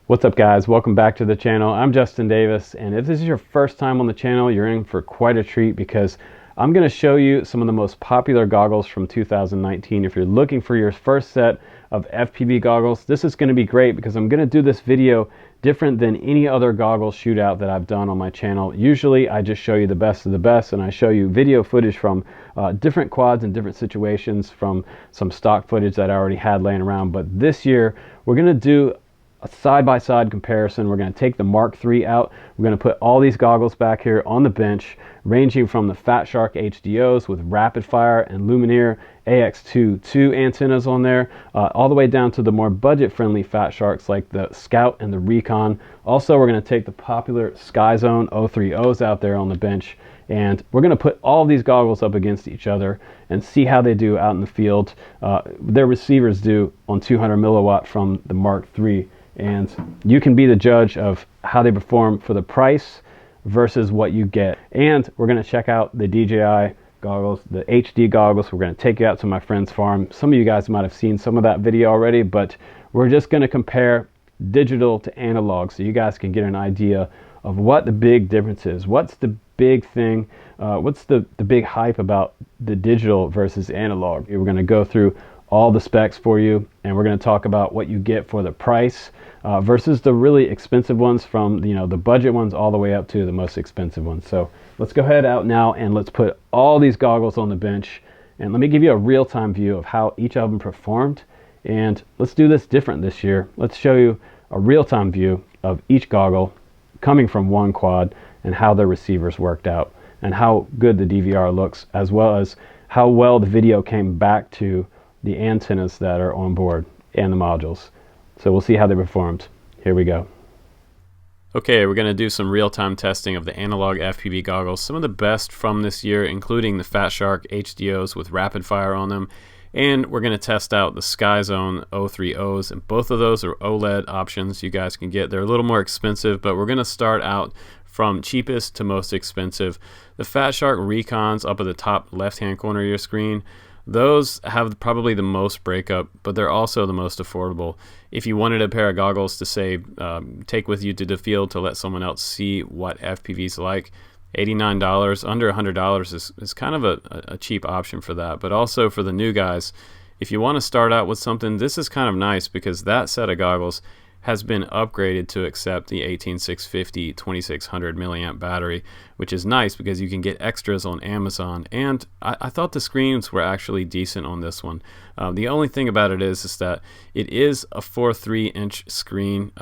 What's up guys, welcome back to the channel. I'm Justin Davis, and if this is your first time on the channel, you're in for quite a treat because I'm going to show you some of the most popular goggles from 2019. If you're looking for your first set of FPV goggles, this is going to be great because I'm going to do this video different than any other goggles shootout that I've done on my channel. Usually I just show you the best of the best, and I show you video footage from different quads and different situations from some stock footage that I already had laying around. But this year we're going to do a side-by-side comparison. We're going to take the Mark III out. We're going to put all these goggles back here on the bench, ranging from the Fat Shark HDOs with rapid fire and Lumineer AX2 antennas on there, all the way down to the more budget-friendly Fat Sharks like the Scout and the Recon. Also, we're going to take the popular SkyZone 030s out there on the bench, and we're going to put all of these goggles up against each other and see how they do out in the field. Their receivers do on 200 milliwatt from the Mark III. And you can be the judge of how they perform for the price versus what you get. And we're going to check out the DJI goggles, the HD goggles. We're going to take you out to my friend's farm. Some of you guys might have seen some of that video already, but we're just going to compare digital to analog so you guys can get an idea of what the big difference is. What's the big thing? What's the big hype about the digital versus analog? We're going to go through all the specs for you, and we're going to talk about what you get for the price versus the really expensive ones, from the budget ones all the way up to the most expensive ones. So let's go ahead out now and let's put all these goggles on the bench, and let me give you a real-time view of how each of them performed. And let's do this different this year. Let's show you a real-time view of each goggle coming from one quad and how their receivers worked out and how good the DVR looks, as well as how well the video came back to the antennas that are on board and the modules. So we'll see how they performed. Here we go. Okay, we're going to do some real-time testing of the analog FPV goggles. Some of the best from this year, including the Fat Shark HDOs with rapid fire on them. And we're going to test out the SkyZone 030s, and both of those are OLED options you guys can get. They're a little more expensive, but we're going to start out from cheapest to most expensive. The Fat Shark Recons up at the top left-hand corner of your screen, those have probably the most breakup, but they're also the most affordable. If you wanted a pair of goggles to say take with you to the field to let someone else see what FPV's like, $89, under $100 is kind of a cheap option for that. But also for the new guys, if you want to start out with something, this is kind of nice because that set of goggles has been upgraded to accept the 18650 2600 milliamp battery, which is nice because you can get extras on Amazon. And I thought the screens were actually decent on this one. The only thing about it is that it is a 4.3 inch screen,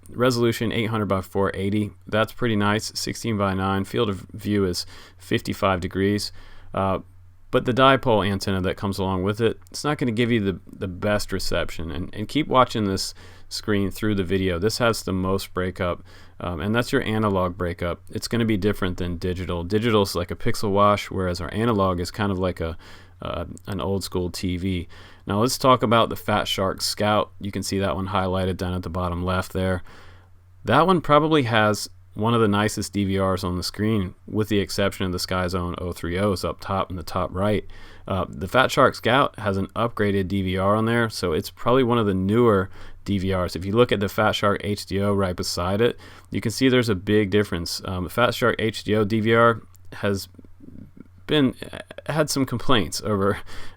resolution 800 by 480. That's pretty nice. 16 by 9. Field of view is 55 degrees. But the dipole antenna that comes along with it, it's not going to give you the best reception. And keep watching this screen through the video. This has the most breakup, and that's your analog breakup. It's going to be different than digital. Digital is like a pixel wash, whereas our analog is kind of like an old school TV. Now let's talk about the Fat Shark Scout. You can see that one highlighted down at the bottom left there. That one probably has one of the nicest DVRs on the screen, with the exception of the SkyZone 030s up top in the top right. The Fat Shark Scout has an upgraded DVR on there, so it's probably one of the newer DVRs. If you look at the Fat Shark HDO right beside it, you can see there's a big difference. The Fat Shark HDO DVR has had some complaints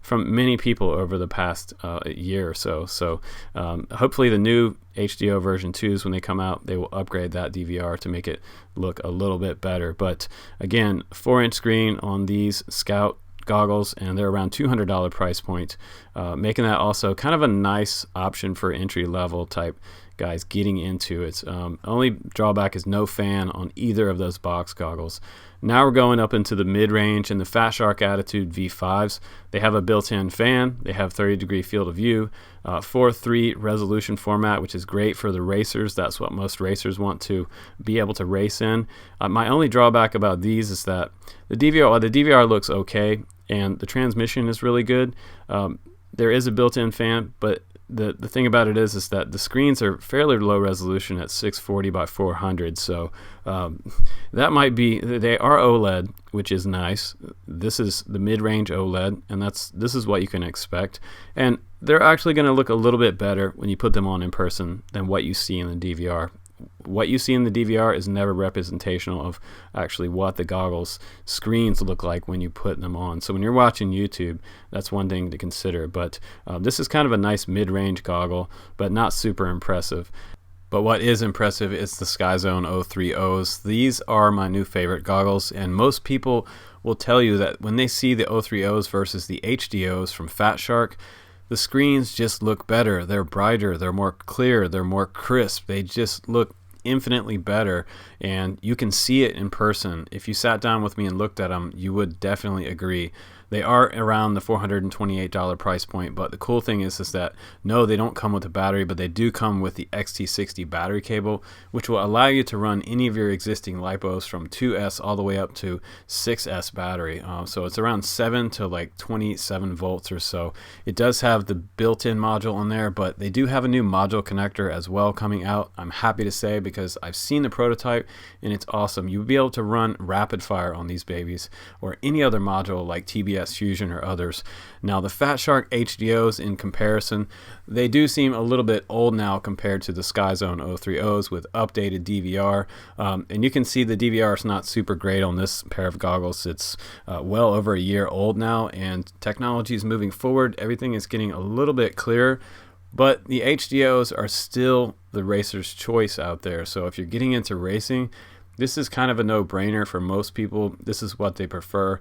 from many people over the past year or so. So hopefully the new HDO version 2s, when they come out, they will upgrade that DVR to make it look a little bit better. But again, 4-inch screen on these Scout goggles, and they're around $200 price point, making that also kind of a nice option for entry-level type guys getting into it. Only drawback is no fan on either of those box goggles. Now we're going up into the mid-range, and the Fat Shark Attitude V5s, they have a built-in fan, they have 30-degree field of view, 4:3 resolution format, which is great for the racers. That's what most racers want to be able to race in. My only drawback about these is that the DVR looks okay, and the transmission is really good. There is a built-in fan, but the thing about it is that the screens are fairly low resolution at 640 by 400, so that might be, they are OLED, which is nice. This is the mid-range OLED, and this is what you can expect, and they're actually going to look a little bit better when you put them on in person than what you see in the DVR. What you see in the DVR is never representational of actually what the goggles screens look like when you put them on. So when you're watching YouTube, that's one thing to consider. But this is kind of a nice mid-range goggle, but not super impressive. But what is impressive is the SkyZone 030s. These are my new favorite goggles, and most people will tell you that when they see the 030s versus the HDOs from Fat Shark, the screens just look better. They're brighter, they're more clear, they're more crisp. They just look infinitely better, and you can see it in person. If you sat down with me and looked at them, you would definitely agree. They are around the $428 price point, but the cool thing is that no, they don't come with a battery, but they do come with the XT60 battery cable, which will allow you to run any of your existing LiPos from 2S all the way up to 6S battery. So it's around 7 to like 27 volts or so. It does have the built-in module on there, but they do have a new module connector as well coming out. I'm happy to say, because I've seen the prototype and it's awesome. You'll be able to run rapid fire on these babies, or any other module like TBS Fusion or others. Now the Fat Shark HDOs, in comparison, they do seem a little bit old now compared to the SkyZone 030s with updated DVR, and you can see the DVR is not super great on this pair of goggles. It's well over a year old now, and technology is moving forward. Everything is getting a little bit clearer, but the HDOs are still the racer's choice out there. So if you're getting into racing, this is kind of a no-brainer for most people. This is what they prefer.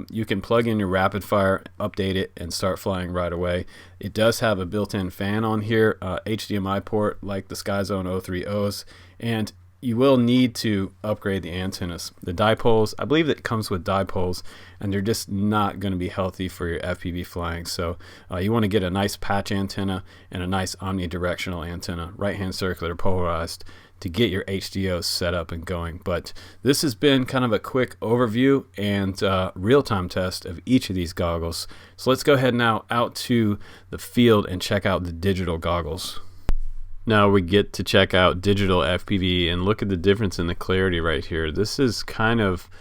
You can plug in your rapid fire, update it, and start flying right away. It does have a built-in fan on here, HDMI port like the SkyZone 030s, and you will need to upgrade the antennas. The dipoles, I believe it comes with dipoles, and they're just not going to be healthy for your FPV flying. So you want to get a nice patch antenna and a nice omnidirectional antenna, right-hand circular polarized, to get your HDOs set up and going. But this has been kind of a quick overview and real-time test of each of these goggles. So let's go ahead now out to the field and check out the digital goggles. Now we get to check out digital FPV and look at the difference in the clarity right here. This is kind of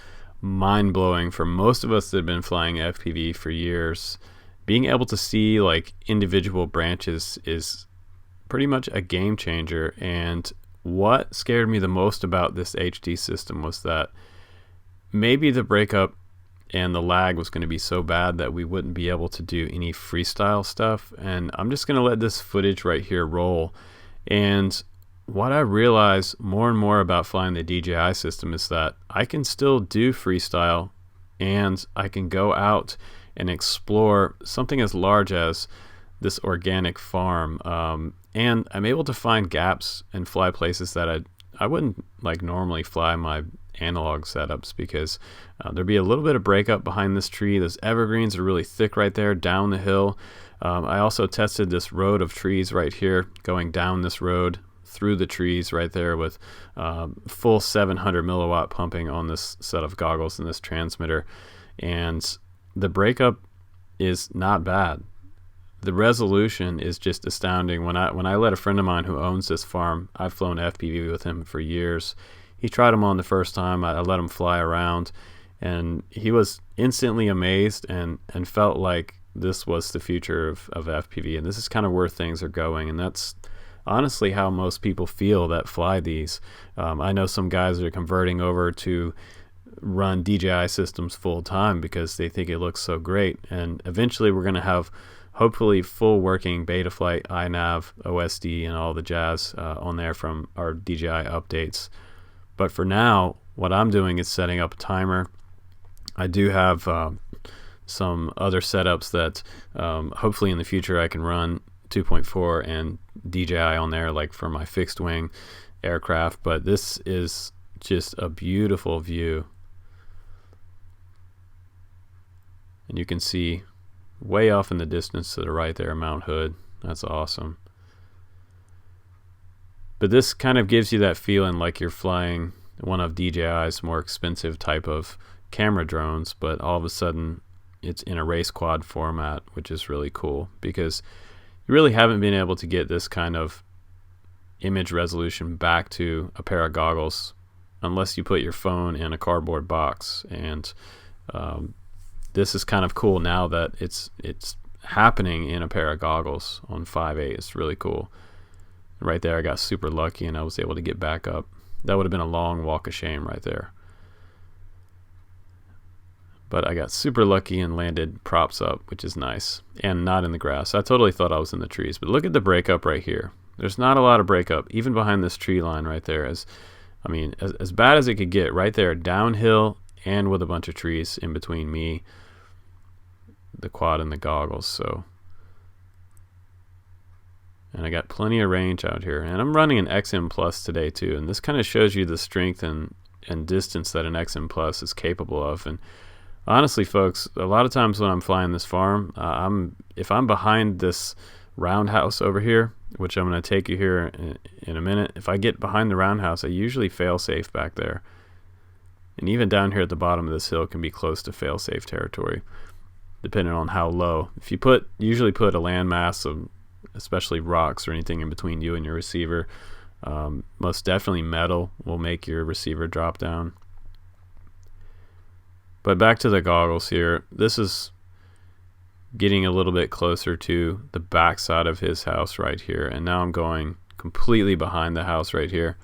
mind-blowing for most of us that have been flying FPV for years. Being able to see like individual branches is pretty much a game changer, and what scared me the most about this HD system was that maybe the breakup and the lag was going to be so bad that we wouldn't be able to do any freestyle stuff. And I'm just going to let this footage right here roll. And what I realize more and more about flying the DJI system is that I can still do freestyle, and I can go out and explore something as large as this organic farm, and I'm able to find gaps and fly places that I wouldn't like normally fly my analog setups, because there'd be a little bit of breakup behind this tree. Those evergreens are really thick right there down the hill. I also tested this road of trees right here, going down this road through the trees right there with full 700 milliwatt pumping on this set of goggles and this transmitter, and the breakup is not bad. The resolution is just astounding. When I let a friend of mine who owns this farm, I've flown FPV with him for years. He tried them on the first time. I let him fly around, and he was instantly amazed and felt like this was the future of FPV, and this is kind of where things are going. And that's honestly how most people feel that fly these. I know some guys that are converting over to run DJI systems full time because they think it looks so great, and eventually we're going to have hopefully full working Betaflight, iNav, OSD, and all the jazz on there from our DJI updates. But for now, what I'm doing is setting up a timer. I do have some other setups that hopefully in the future I can run 2.4 and DJI on there, like for my fixed wing aircraft. But this is just a beautiful view, and you can see way off in the distance to the right there Mount Hood. That's awesome. But this kind of gives you that feeling like you're flying one of DJI's more expensive type of camera drones, but all of a sudden it's in a race quad format, which is really cool, because you really haven't been able to get this kind of image resolution back to a pair of goggles unless you put your phone in a cardboard box. And this is kind of cool now that it's happening in a pair of goggles on 5.8. It's really cool. Right there I got super lucky and I was able to get back up. That would have been a long walk of shame right there. But I got super lucky and landed props up, which is nice, and not in the grass. I totally thought I was in the trees, but look at the breakup right here. There's not a lot of breakup, even behind this tree line right there. As bad as it could get right there, downhill and with a bunch of trees in between me, the quad, and the goggles. So, and I got plenty of range out here, and I'm running an XM Plus today too, and this kind of shows you the strength and distance that an XM Plus is capable of. And honestly, folks, a lot of times when I'm flying this farm, if I'm behind this roundhouse over here, which I'm going to take you here in a minute, if I get behind the roundhouse, I usually fail safe back there. And even down here at the bottom of this hill can be close to fail safe territory, depending on how low. If you usually put a landmass of especially rocks or anything in between you and your receiver, most definitely metal will make your receiver drop down. But back to the goggles here, this is getting a little bit closer to the back side of his house right here, and now I'm going completely behind the house right here,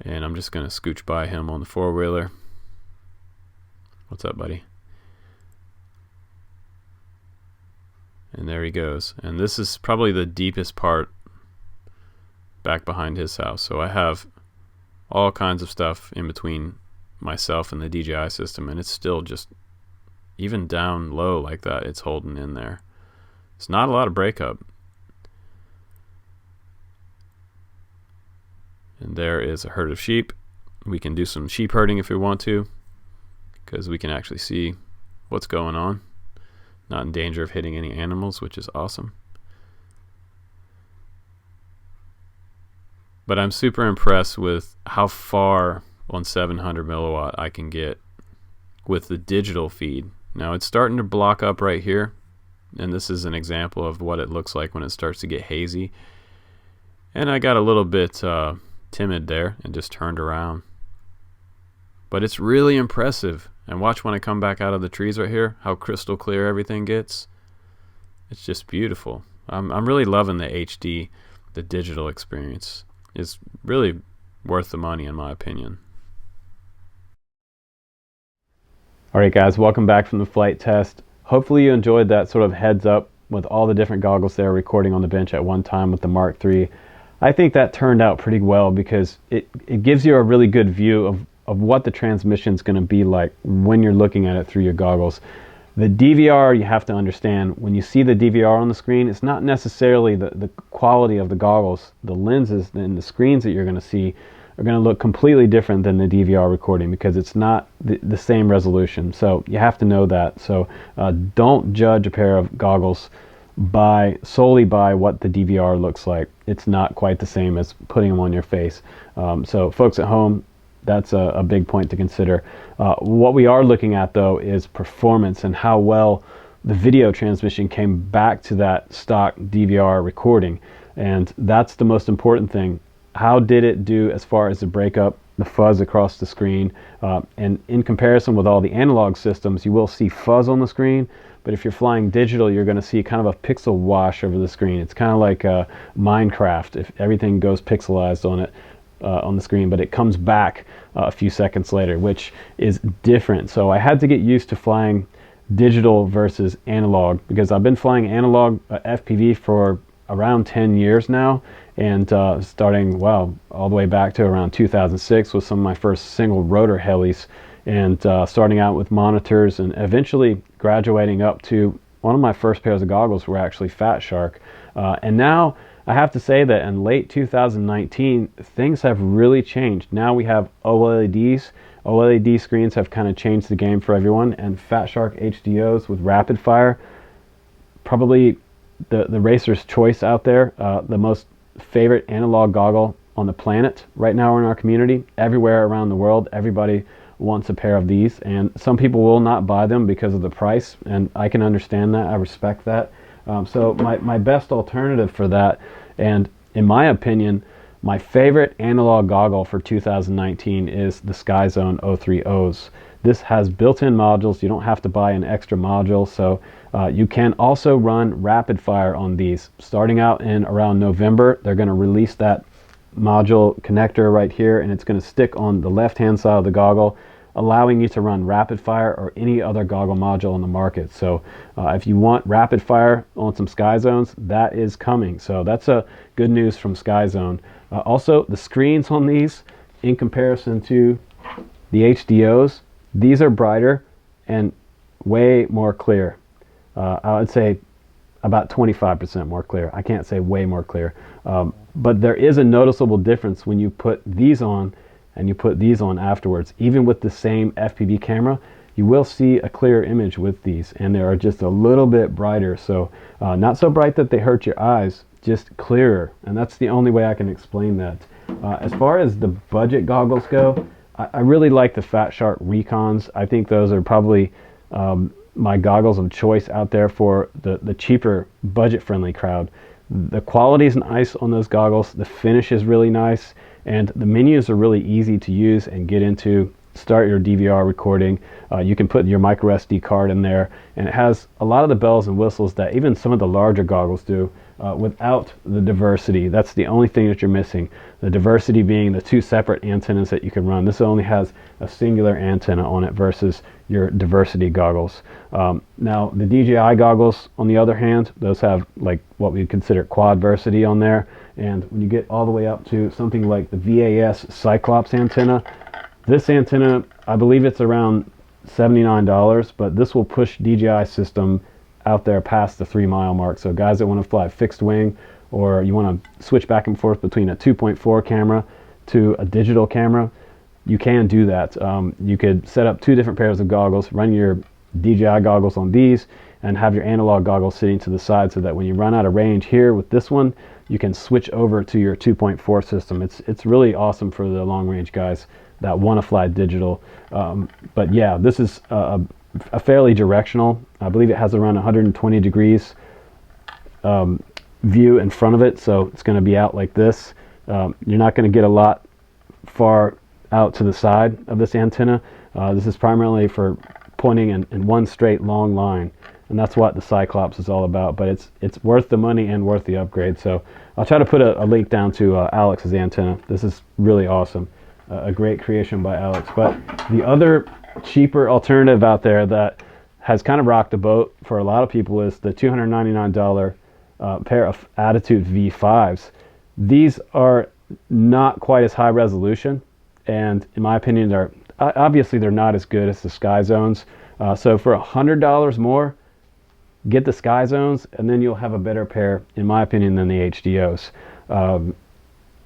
and I'm just going to scooch by him on the four-wheeler. What's up, buddy? And there he goes, and this is probably the deepest part back behind his house, so I have all kinds of stuff in between myself and the DJI system, and it's still just, even down low like that, it's holding in there. It's not a lot of breakup. And there is a herd of sheep. We can do some sheep herding if we want to, because we can actually see what's going on. Not in danger of hitting any animals, which is awesome. But I'm super impressed with how far on 700 milliwatt I can get with the digital feed. Now it's starting to block up right here, and this is an example of what it looks like when it starts to get hazy. And I got a little bit timid there and just turned around. But it's really impressive. And watch when I come back out of the trees right here, how crystal clear everything gets. It's just beautiful. I'm really loving the HD, the digital experience. It's really worth the money in my opinion. Alright guys, welcome back from the flight test. Hopefully you enjoyed that sort of heads up with all the different goggles there recording on the bench at one time with the Mark III. I think that turned out pretty well because it gives you a really good view of what the transmission is going to be like when you're looking at it through your goggles. The DVR, you have to understand, when you see the DVR on the screen, it's not necessarily the quality of the goggles. The lenses and the screens that you're going to see are going to look completely different than the DVR recording because it's not the same resolution. So you have to know that. So don't judge a pair of goggles solely by what the DVR looks like. It's not quite the same as putting them on your face. So folks at home, that's a big point to consider. What we are looking at though is performance and how well the video transmission came back to that stock DVR recording, and that's the most important thing. How did it do as far as the breakup, the fuzz across the screen, and in comparison with all the analog systems, you will see fuzz on the screen, but if you're flying digital, you're going to see kind of a pixel wash over the screen. It's kind of like Minecraft, if everything goes pixelized on it. On the screen, but it comes back a few seconds later, which is different. So I had to get used to flying digital versus analog because I've been flying analog FPV for around 10 years now, and starting all the way back to around 2006 with some of my first single rotor helis, and starting out with monitors and eventually graduating up to one of my first pairs of goggles were actually Fat Shark, and now I have to say that in late 2019, things have really changed. Now we have OLEDs. OLED screens have kind of changed the game for everyone, and Fat Shark HDOs with rapid fire, probably the racer's choice out there, the most favorite analog goggle on the planet right now in our community. Everywhere around the world, everybody wants a pair of these, and some people will not buy them because of the price, and I can understand that. I respect that. So my best alternative for that, and in my opinion, my favorite analog goggle for 2019 is the SkyZone 03Os. This has built-in modules. You don't have to buy an extra module, so you can also run rapid fire on these. Starting out in around November, they're going to release that module connector right here, and it's going to stick on the left-hand side of the goggle, allowing you to run rapid fire or any other goggle module on the market. So if you want rapid fire on some SkyZones, that is coming. So that's a good news from SkyZone. Also, the screens on these, in comparison to the HDOs, these are brighter and way more clear. I would say about 25% more clear. I can't say way more clear. But there is a noticeable difference when you put these on and you put these on afterwards. Even with the same FPV camera, you will see a clearer image with these, and they are just a little bit brighter. So not so bright that they hurt your eyes, just clearer, and that's the only way I can explain that. As far as the budget goggles go, I really like the Fat Shark Recons. I think those are probably my goggles of choice out there for the cheaper, budget-friendly crowd. The quality is nice on those goggles, the finish is really nice, and the menus are really easy to use and get into. Start your DVR recording. You can put your micro SD card in there, and it has a lot of the bells and whistles that even some of the larger goggles do without the diversity. That's the only thing that you're missing. The diversity being the two separate antennas that you can run. This only has a singular antenna on it versus your diversity goggles. Now the DJI goggles, on the other hand, those have like what we consider quadversity on there, and when you get all the way up to something like the VAS Cyclops antenna, this antenna, I believe it's around $79, but this will push DJI system out there past the 3-mile mark. So guys that want to fly fixed wing, or you want to switch back and forth between a 2.4 camera to a digital camera, you can do that. You could set up 2 different pairs of goggles, run your DJI goggles on these, and have your analog goggles sitting to the side, so that when you run out of range here with this one, you can switch over to your 2.4 system. It's really awesome for the long range guys that want to fly digital. But yeah, this is a fairly directional. I believe it has around 120 degrees view in front of it, so it's going to be out like this. You're not going to get a lot far out to the side of this antenna. This is primarily for pointing in one straight long line, and that's what the Cyclops is all about. But it's worth the money and worth the upgrade. So I'll try to put a link down to Alex's antenna. This is really awesome. A great creation by Alex. But the other cheaper alternative out there that has kind of rocked the boat for a lot of people is the $299 pair of Attitude V5s. These are not quite as high resolution, and in my opinion, they're not as good as the SkyZones. So for $100 more, get the SkyZones, and then you'll have a better pair, in my opinion, than the HDOs.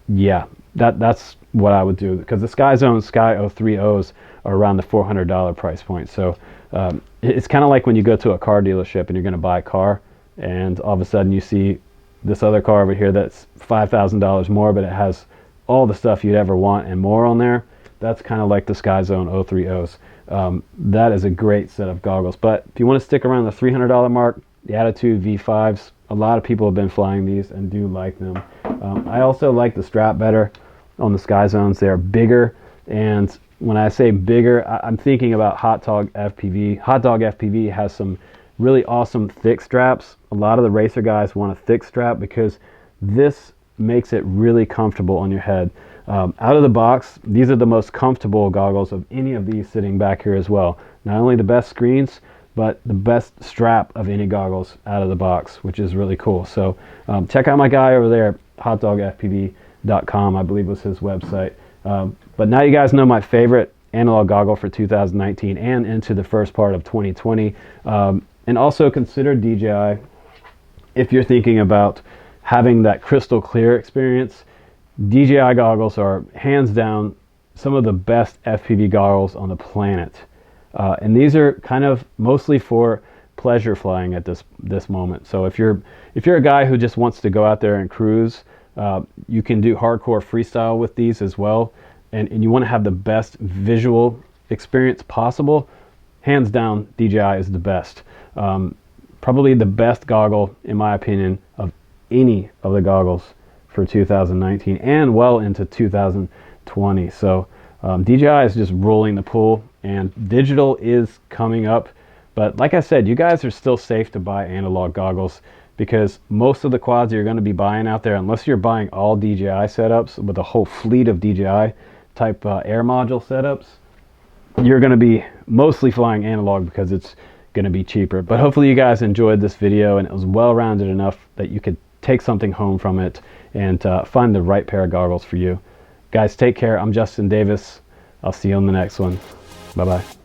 Yeah, that's what I would do, because the SkyZone Sky 03Os are around the $400 price point. So it's kind of like when you go to a car dealership and you're going to buy a car, and all of a sudden you see this other car over here that's $5,000 more, but it has all the stuff you'd ever want and more on there. That's kind of like the SkyZone 03Os. That is a great set of goggles. But if you want to stick around the $300 mark, the Attitude V5s, a lot of people have been flying these and do like them. I also like the strap better on the SkyZones. They're bigger, and when I say bigger, I'm thinking about Hot Dog FPV. Hot Dog FPV has some really awesome thick straps. A lot of the racer guys want a thick strap because this makes it really comfortable on your head. Out of the box, these are the most comfortable goggles of any of these sitting back here as well. Not only the best screens, but the best strap of any goggles out of the box, which is really cool. So check out my guy over there, hotdogfpv.com, I believe was his website. But now you guys know my favorite analog goggle for 2019 and into the first part of 2020. And also consider DJI if you're thinking about having that crystal clear experience. DJI goggles are hands down some of the best FPV goggles on the planet. And these are kind of mostly for pleasure flying at this moment. So if you're a guy who just wants to go out there and cruise, you can do hardcore freestyle with these as well. And you want to have the best visual experience possible, hands down DJI is the best. probably the best goggle, in my opinion, of any of the goggles for 2019 and well into 2020. So DJI is just rolling the pool, and digital is coming up. But like I said, you guys are still safe to buy analog goggles, because most of the quads you're going to be buying out there, unless you're buying all DJI setups with a whole fleet of DJI type air module setups, you're going to be mostly flying analog because it's going to be cheaper. But hopefully you guys enjoyed this video and it was well-rounded enough that you could take something home from it and find the right pair of goggles for you. Guys, take care. I'm Justin Davis. I'll see you on the next one. Bye-bye.